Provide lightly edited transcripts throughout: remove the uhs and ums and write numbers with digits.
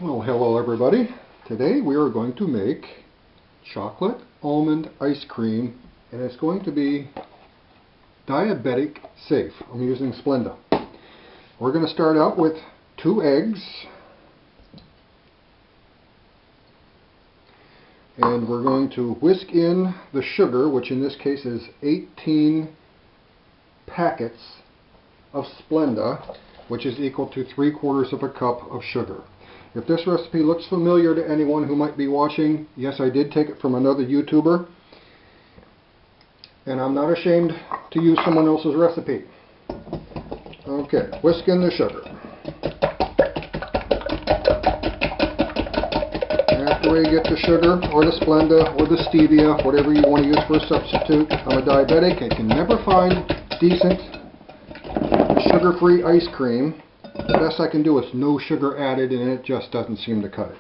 Well, hello everybody. Today we are going to make chocolate almond ice cream, and it's going to be diabetic safe. I'm using Splenda. We're going to start out with 2 eggs, and we're going to whisk in the sugar, which in this case is 18 packets of Splenda, which is equal to 3/4 of a cup of sugar. If this recipe looks familiar to anyone who might be watching, yes, I did take it from another YouTuber, and I'm not ashamed to use someone else's recipe. Okay, whisk in the sugar. After we get the sugar, or the Splenda, or the stevia, whatever you want to use for a substitute, I'm a diabetic and can never find decent sugar-free ice cream. The best I can do is no sugar added, and it just doesn't seem to cut it.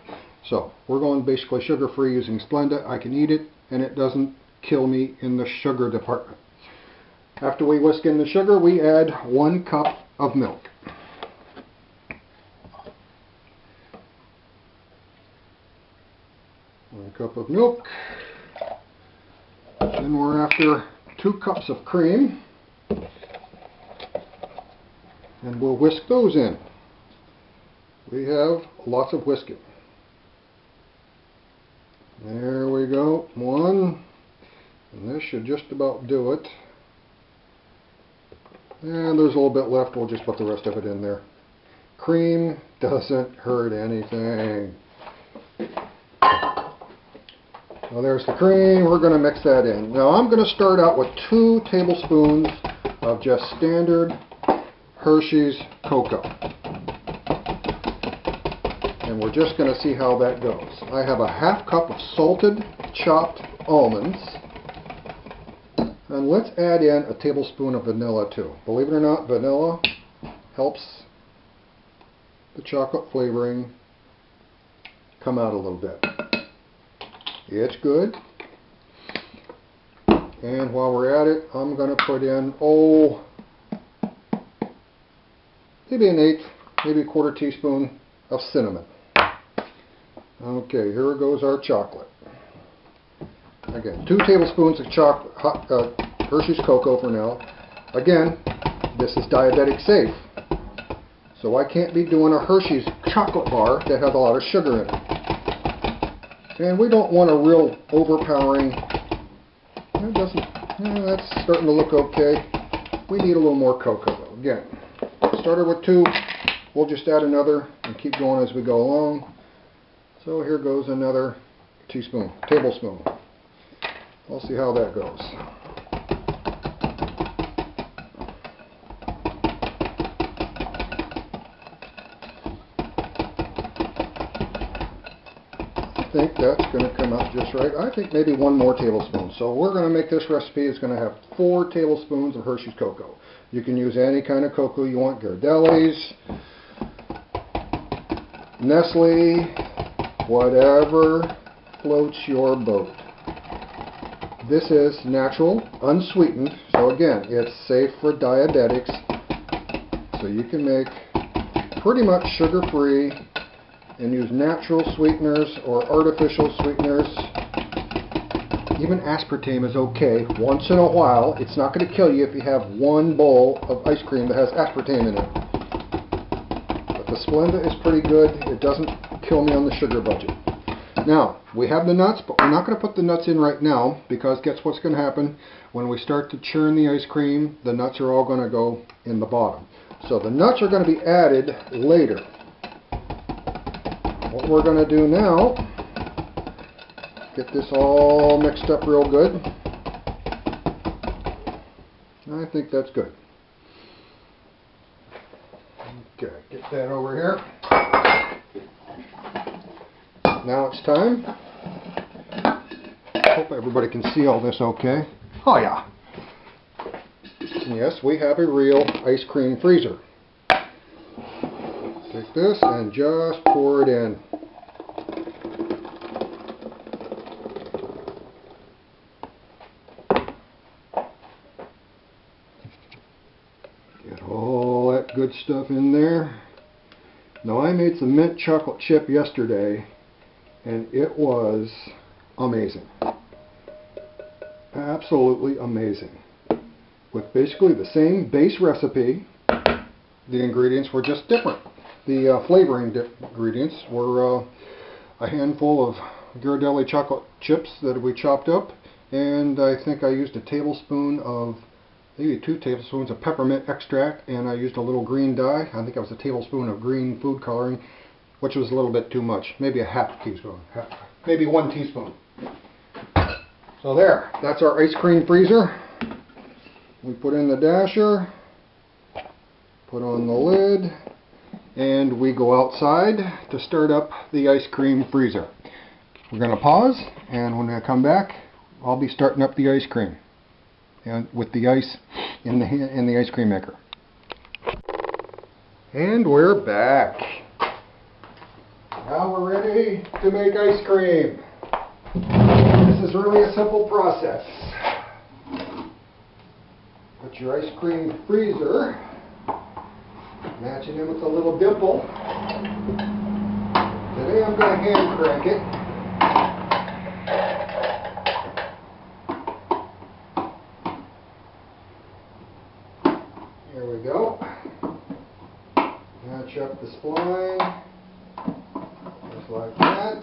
So we're going basically sugar-free using Splenda. I can eat it, and it doesn't kill me in the sugar department. After we whisk in the sugar, we add 1 cup of milk. One cup of milk. Then we're after 2 cups of cream. And we'll whisk those in. We have lots of whisking. There we go. 1. And this should just about do it. And there's a little bit left. We'll just put the rest of it in there. Cream doesn't hurt anything. So there's the cream. We're going to mix that in. Now I'm going to start out with 2 tablespoons of just standard Hershey's cocoa, and we're just going to see how that goes. I have a 1/2 cup of salted chopped almonds, and let's add in a tablespoon of vanilla too. Believe it or not, vanilla helps the chocolate flavoring come out a little bit. It's good. And while we're at it, I'm going to put in maybe an 1/8, maybe a 1/4 teaspoon of cinnamon. Okay, here goes our chocolate. Again, 2 tablespoons of Hershey's cocoa for now. Again, this is diabetic safe, so I can't be doing a Hershey's chocolate bar that has a lot of sugar in it. And we don't want a real overpowering. That's starting to look okay. We need a little more cocoa though. Again, started with 2, we'll just add another and keep going as we go along. So here goes another tablespoon. We'll see how that goes. I think that's going to come out just right. I think maybe 1 more tablespoon. So we're going to make this recipe. It's going to have 4 tablespoons of Hershey's cocoa. You can use any kind of cocoa you want, Ghirardelli's, Nestle, whatever floats your boat. This is natural, unsweetened, so again, it's safe for diabetics, so you can make pretty much sugar-free and use natural sweeteners or artificial sweeteners. Even aspartame is okay once in a while. It's not going to kill you if you have 1 bowl of ice cream that has aspartame in it. But the Splenda is pretty good. It doesn't kill me on the sugar budget. Now, we have the nuts, but we're not going to put the nuts in right now, because guess what's going to happen? When we start to churn the ice cream, the nuts are all going to go in the bottom. So the nuts are going to be added later. What we're going to do now, get this all mixed up real good. I think that's good. Okay, get that over here. Now it's time. Hope everybody can see all this okay. Oh yeah. Yes, we have a real ice cream freezer. Take this and just pour it in. Get all that good stuff in there. Now I made some mint chocolate chip yesterday, and it was amazing. Absolutely amazing. With basically the same base recipe, the ingredients were just different. The flavoring ingredients were a handful of Ghirardelli chocolate chips that we chopped up, and I think I used a tablespoon of, maybe 2 tablespoons of peppermint extract, and I used a little green dye. I think it was a tablespoon of green food coloring, which was a little bit too much. Maybe a half teaspoon. Maybe 1 teaspoon. So there, that's our ice cream freezer. We put in the dasher, put on the lid, and we go outside to start up the ice cream freezer. We're going to pause, and when I come back, I'll be starting up the ice cream, and with the ice in the ice cream maker. And we're back. Now we're ready to make ice cream. This is really a simple process. Put your ice cream freezer, match it in with a little dimple. Today I'm going to hand crank it. There we go. Match up the spline, just like that.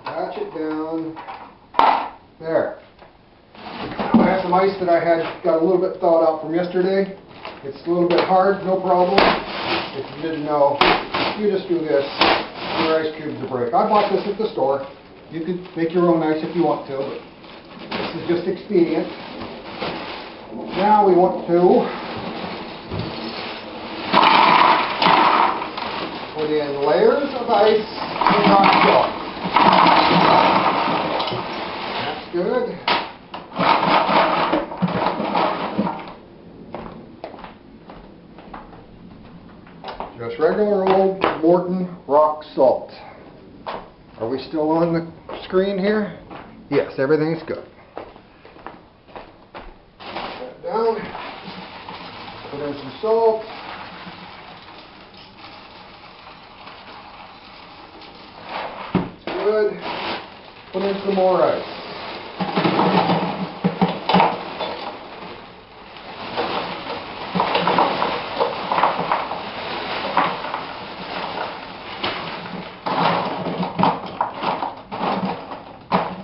Patch it down. There. I have some ice that I had got a little bit thawed out from yesterday. It's a little bit hard, no problem. If you didn't know, you just do this, your ice cubes will break. I bought this at the store. You could make your own ice if you want to, but this is just expedient. Now we want to put in layers of ice and rock salt. That's good. Just regular old Morton rock salt. Are we still on the screen here? Yes, everything's good. Set down. Put in some salt. It's good. Put in some more ice.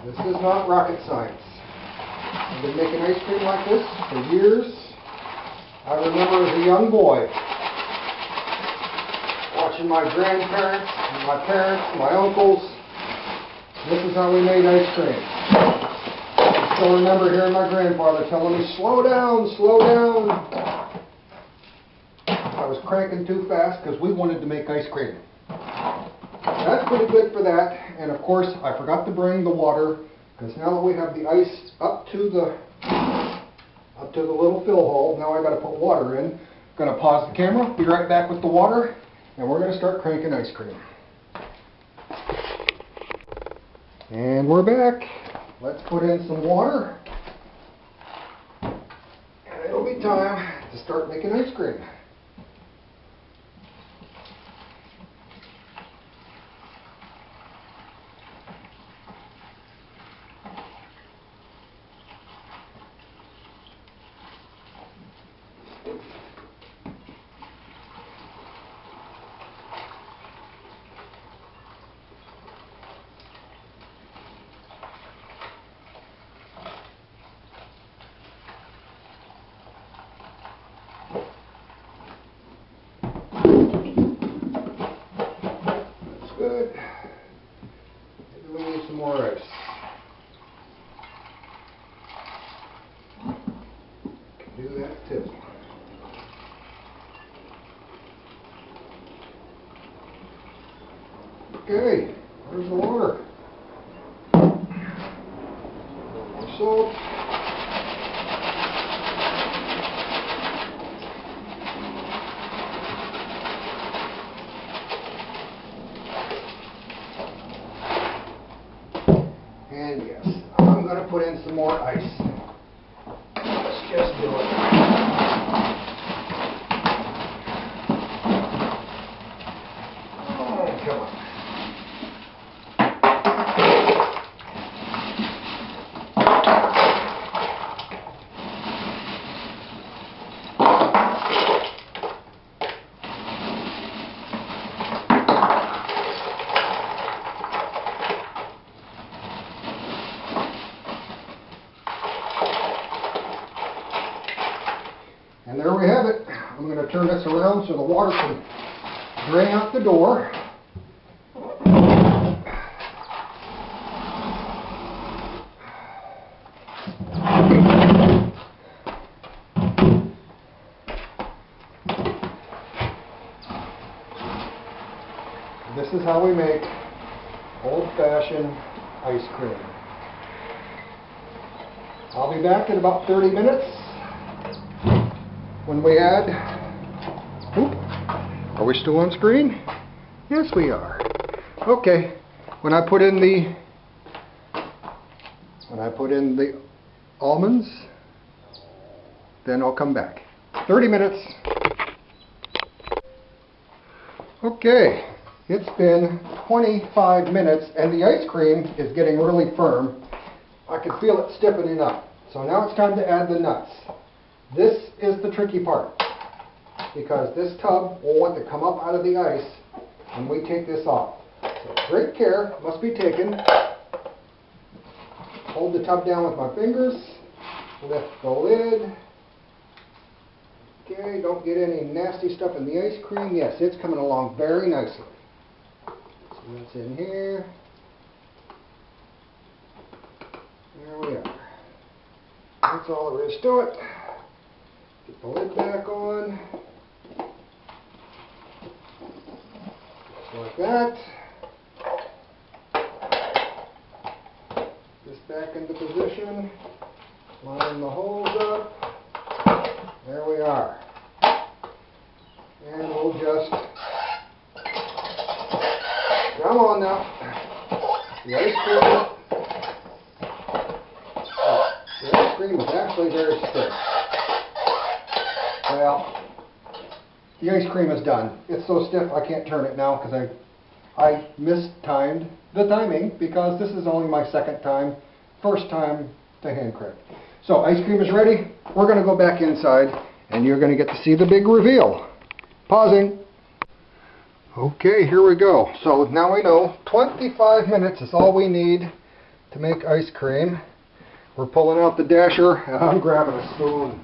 This is not rocket science. I've been making ice cream like this for years. I remember as a young boy watching my grandparents, and my parents, and my uncles. This is how we made ice cream. I still remember hearing my grandfather telling me, slow down, slow down. I was cranking too fast because we wanted to make ice cream. That's pretty good for that. And of course, I forgot to bring the water, because now that we have the ice up to the little fill hole, now I got to put water in. Going to pause the camera, be right back with the water, and we're going to start cranking ice cream. And we're back. Let's put in some water, and it'll be time to start making ice cream. Good. Maybe we need some more ice. Can do that too. Okay, where's the water? A little more salt. And yes, I'm going to put in some more ice. Let's just do it. down so the water can drain out the door. This is how we make old-fashioned ice cream. I'll be back in about 30 minutes when we add, are we still on screen? Yes, we are. Okay, when I put in the almonds, then I'll come back. 30 minutes. Okay, it's been 25 minutes and the ice cream is getting really firm. I can feel it stiffening up. So now it's time to add the nuts. This is the tricky part, because this tub will want to come up out of the ice when we take this off. So great care must be taken. Hold the tub down with my fingers, lift the lid. Okay, don't get any nasty stuff in the ice cream. Yes, it's coming along very nicely. So that's in here. There we are. That's all there is to it. Get the lid back on. Just like that. This back into position. Line the holes up. There we are. And we'll just, come on now. The ice cream is actually very stiff. Well, the ice cream is done. It's so stiff I can't turn it now because I mistimed the timing, because this is only my second time, first time to hand crank. So ice cream is ready. We're going to go back inside and you're going to get to see the big reveal. Pausing. Okay, here we go. So now we know 25 minutes is all we need to make ice cream. We're pulling out the dasher and I'm grabbing a spoon.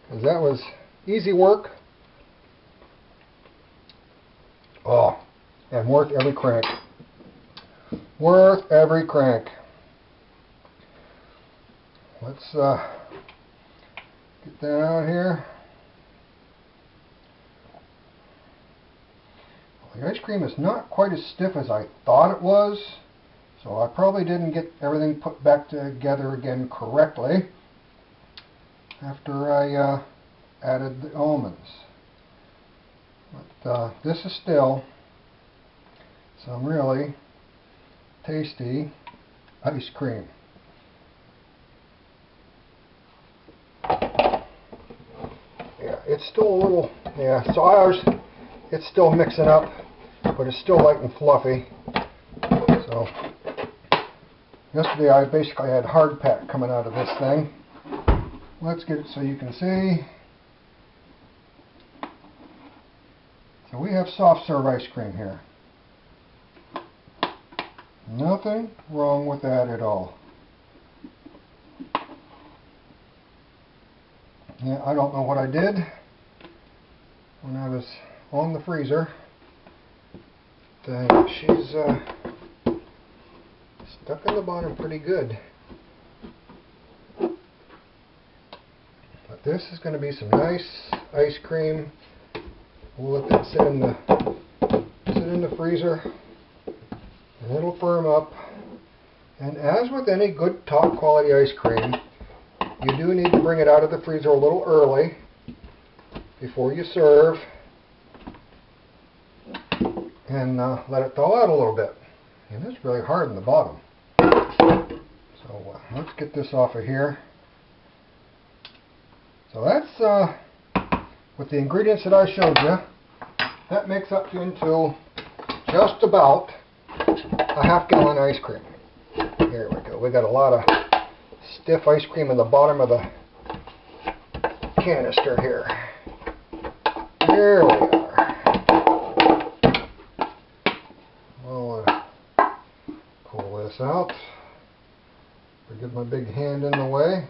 Because that was easy work. Oh, and worth every crank. Worth every crank. Let's get that out here. The ice cream is not quite as stiff as I thought it was, so I probably didn't get everything put back together again correctly after I added the almonds. But this is still some really tasty ice cream. Yeah, it's still a little, it's still mixing up, but it's still light and fluffy. So yesterday I basically had hard pack coming out of this thing. Let's get it so you can see. So we have soft serve ice cream here. Nothing wrong with that at all. Yeah, I don't know what I did when I was on the freezer. She's stuck in the bottom pretty good. But this is going to be some nice ice cream. We'll let that sit in the freezer, and it'll firm up. And as with any good top quality ice cream, you do need to bring it out of the freezer a little early before you serve, and let it thaw out a little bit. And it's really hard in the bottom. So let's get this off of here. So that's with the ingredients that I showed you, that makes up into just about a half-gallon ice cream. Here we go. We got a lot of stiff ice cream in the bottom of the canister here. There we are. I'll pull this out. Get my big hand in the way.